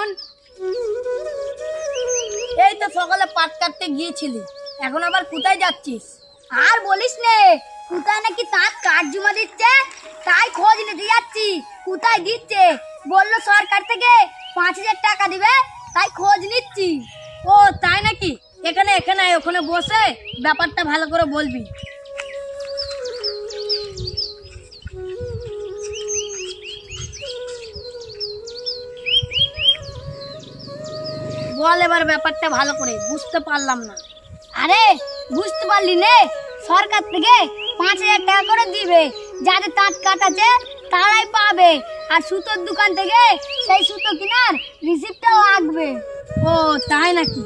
এখন? এই তো সকালে পাট কাটতে গিয়েছিলি, এখন আবার কোথায় যাচ্ছিস? আর বলিস নে, কোথায় নাকি তার কাঠ জমা দিচ্ছে, তাই খোঁজ নিতে যাচ্ছি। কোথায় দিচ্ছে? বললো সরকার থেকে 5,000 টাকা দিবে, তাই খোঁজ নিচ্ছি। ও তাই নাকি? এখানে এখানে ওখানে বসে ব্যাপারটা ভালো করে বলবি। বল এবার ব্যাপারটা ভালো করে, বুঝতে পারলাম না। আরে বুঝতে পারলি নে, সরকার থেকে 5,000 টাকা করে দিবে, যাদের তাঁত কাটাছে তারাই পাবে, আর সুতোর দোকান থেকে সেই সুতো কেনার রিসিপ্টটা লাগবে। ও তাই নাকি?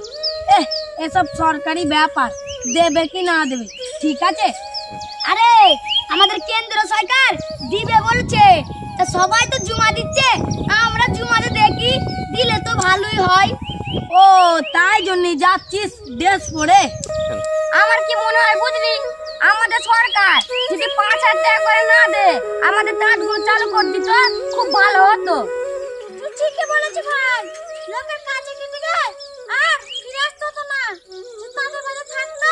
এসব সরকারি ব্যাপার, দেবে কি না দেবে ঠিক আছে। আরে আমাদের কেন্দ্র সরকার দিবে বলছে, তা সবাই তো জমা দিচ্ছে, আমরা জমাতে দেখি, দিলে তো ভালোই হয়। ও তাই জন্যই যাচ্ছিস ড্রেস পরে? আমার কি মনে হয় বুঝলি, আমাদের সরকার যদি 5,000 টাকা করে না দে, আমাদের তাঁতগুলো চালু করে দিত, খুব ভালো হতো। তুই ঠিকই বলেছিস ভাই, লোকের কাছে কিন্তু গে আর ফিরে আসতে হতো না, যদি তাদের বাড়ি থাকতো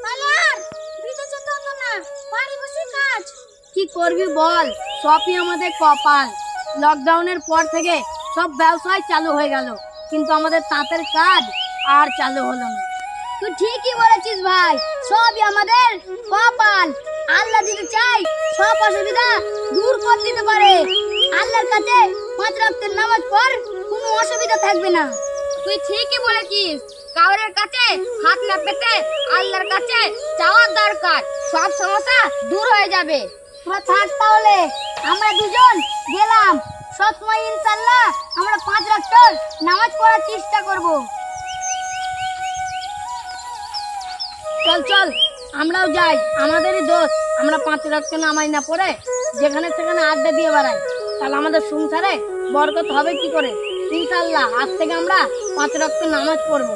তাহলে আর বিদেশে যেতে হতো না, বাড়ি বসে কাজ। কি করবি বল, সবই আমাদের কপাল। লকডাউনের পর থেকে সব ব্যবসায় চালু হয়ে গেল, কিন্তু আমাদের তাঁতের কাজ আর চালু হলো না। তুই ঠিকই বলেছিস ভাই, সবই আমাদের কপাল। আল্লাহ যদি চাই সব অসুবিধা দূর করে দিতে পারে। আল্লাহর কাছে 5 ওয়াক্তের নামাজ পড়, কোনো অসুবিধা থাকবে না। তুই ঠিকই বলেছিস, কাউরের কাছে হাত না পেতে আল্লাহর কাছে চাওয়ার দরকার, সব সমস্যা দূর হয়ে যাবে। তোরা থাক তাহলে, আমরা দুজন গেলাম, সবসময় ইনশাআল্লাহ আমরা 5 ওয়াক্ত নামাজ পড়ার চেষ্টা করব। চল চল আমরাও যাই, আমাদেরই দোষ, আমরা 5 ওয়াক্ত নামাজ না পড়ে যেখানে সেখানে আড্ডা দিয়ে বেড়াই, তাহলে আমাদের সংসারে বরকত হবে কি করে? ইনশাআল্লাহ আজ থেকে আমরা 5 ওয়াক্ত নামাজ পড়বো।